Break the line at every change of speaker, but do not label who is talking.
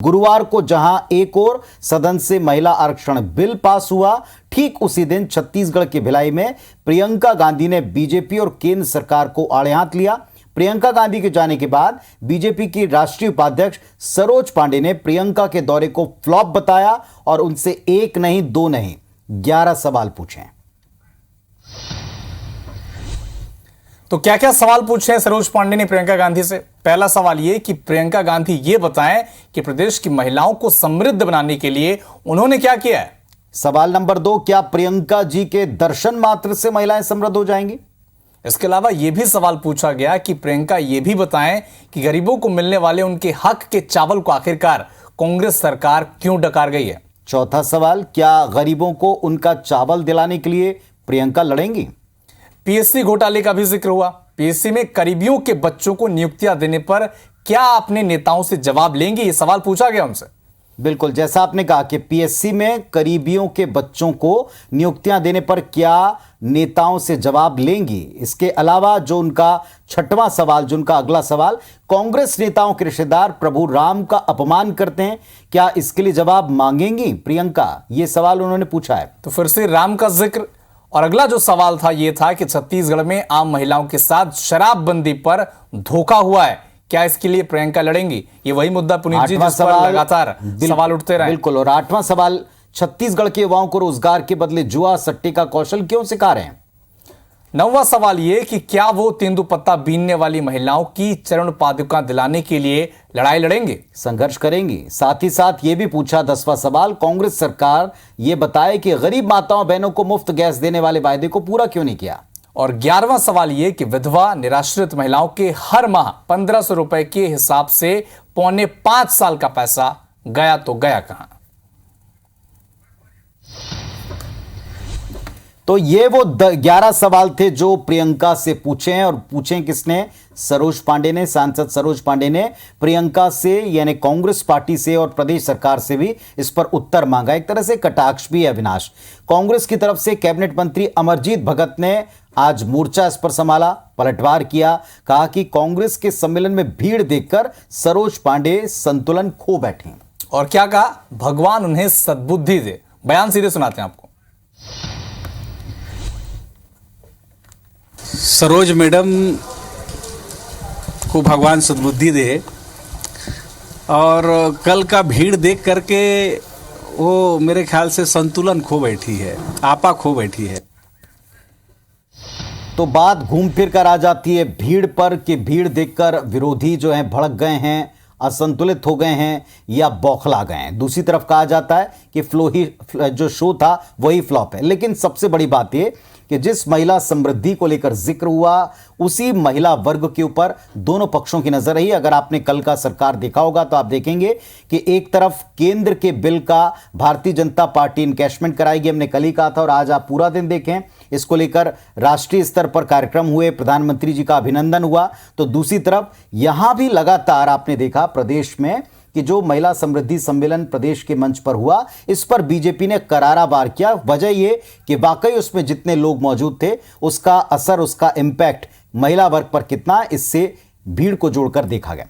गुरुवार को जहां एक और सदन से महिला आरक्षण बिल पास हुआ, ठीक उसी दिन छत्तीसगढ़ के भिलाई में प्रियंका गांधी ने बीजेपी और केंद्र सरकार को आड़े हाथ लिया। प्रियंका गांधी के जाने के बाद बीजेपी की राष्ट्रीय उपाध्यक्ष सरोज पांडे ने प्रियंका के दौरे को फ्लॉप बताया और उनसे एक नहीं, दो नहीं, 11 सवाल पूछे।
तो क्या क्या सवाल पूछे हैं सरोज पांडे ने प्रियंका गांधी से? पहला सवाल यह कि प्रियंका गांधी ये बताएं कि प्रदेश की महिलाओं को समृद्ध बनाने के लिए उन्होंने क्या किया है।
सवाल नंबर 2, क्या प्रियंका जी के दर्शन मात्र से महिलाएं समृद्ध हो जाएंगी?
इसके अलावा यह भी सवाल पूछा गया कि प्रियंका ये भी बताएं कि गरीबों को मिलने वाले उनके हक के चावल को आखिरकार कांग्रेस सरकार क्यों डकार गई है।
चौथा सवाल, क्या गरीबों को उनका चावल दिलाने के लिए प्रियंका लड़ेंगी?
पीएससी घोटाले का भी जिक्र हुआ। पीएससी में करीबियों के बच्चों को नियुक्तियां देने पर क्या अपने नेताओं से जवाब लेंगे, यह सवाल पूछा गया उनसे।
बिल्कुल, जैसा आपने कहा कि पीएससी में करीबियों के बच्चों को नियुक्तियां देने पर क्या नेताओं से जवाब लेंगी। इसके अलावा जो उनका छठवां सवाल, जो उनका अगला सवाल, कांग्रेस नेताओं के रिश्तेदार प्रभु राम का अपमान करते हैं, क्या इसके लिए जवाब मांगेंगी प्रियंका? यह सवाल उन्होंने पूछा है।
तो फिर से राम का जिक्र। और अगला जो सवाल था यह था कि छत्तीसगढ़ में आम महिलाओं के साथ शराबबंदी पर धोखा हुआ है, क्या इसके लिए प्रियंका लड़ेंगी? ये वही मुद्दा पुनीत जी जिस पर लगातार सवाल उठते रहे।
बिल्कुल। और 8वां सवाल, छत्तीसगढ़ के युवाओं को रोजगार के बदले जुआ सट्टे का कौशल क्यों सिखा रहे हैं?
9वां सवाल यह कि क्या वो तेंदुपत्ता बीनने वाली महिलाओं की चरण पादुका दिलाने के लिए लड़ाई लड़ेंगे,
संघर्ष करेंगी? साथ ही साथ यह भी पूछा 10वां सवाल, कांग्रेस सरकार ये बताए कि गरीब माताओं बहनों को मुफ्त गैस देने वाले वायदे को पूरा क्यों नहीं किया?
और 11वां सवाल यह कि विधवा निराश्रित महिलाओं के हर माह 1500 रुपए के हिसाब से 4.25 साल का पैसा गया तो गया कहां?
तो ये वो 11 सवाल थे जो प्रियंका से पूछे हैं। और पूछे किसने? सरोज पांडे ने। सांसद सरोज पांडे ने प्रियंका से, यानी कांग्रेस पार्टी से और प्रदेश सरकार से भी इस पर उत्तर मांगा। एक तरह से कटाक्ष भी है। अविनाश, कांग्रेस की तरफ से कैबिनेट मंत्री अमरजीत भगत ने आज मोर्चा इस पर संभाला, पलटवार किया, कहा कि कांग्रेस के सम्मेलन में भीड़ देखकर सरोज पांडे संतुलन खो बैठे।
और क्या कहा? भगवान उन्हें सद्बुद्धि दे। बयान सीधे सुनाते हैं आपको।
सरोज मैडम को भगवान सद्बुद्धि दे। और कल का भीड़ देख करके वो मेरे ख्याल से संतुलन खो बैठी है, आपा खो बैठी है।
तो बात घूम फिर कर आ जाती है भीड़ पर कि भीड़ देखकर विरोधी जो हैं भड़क गए हैं, असंतुलित हो गए हैं या बौखला गए हैं। दूसरी तरफ कहा जाता है कि फ्लो ही जो शो था वही फ्लॉप है। लेकिन सबसे बड़ी बात यह कि जिस महिला समृद्धि को लेकर जिक्र हुआ, उसी महिला वर्ग के ऊपर दोनों पक्षों की नजर रही। अगर आपने कल का सरकार देखा होगा तो आप देखेंगे कि एक तरफ केंद्र के बिल का भारतीय जनता पार्टी इनकैशमेंट कराएगी, हमने कल ही कहा था, और आज आप पूरा दिन देखें, इसको लेकर राष्ट्रीय स्तर पर कार्यक्रम हुए, प्रधानमंत्री जी का अभिनंदन हुआ। तो दूसरी तरफ यहां भी लगातार आपने देखा प्रदेश में कि जो महिला समृद्धि सम्मेलन प्रदेश के मंच पर हुआ, इस पर बीजेपी ने करारा वार किया। वजह यह कि वाकई उसमें जितने लोग मौजूद थे उसका असर, उसका इंपैक्ट महिला वर्ग पर कितना, इससे भीड़ को जोड़कर देखा गया।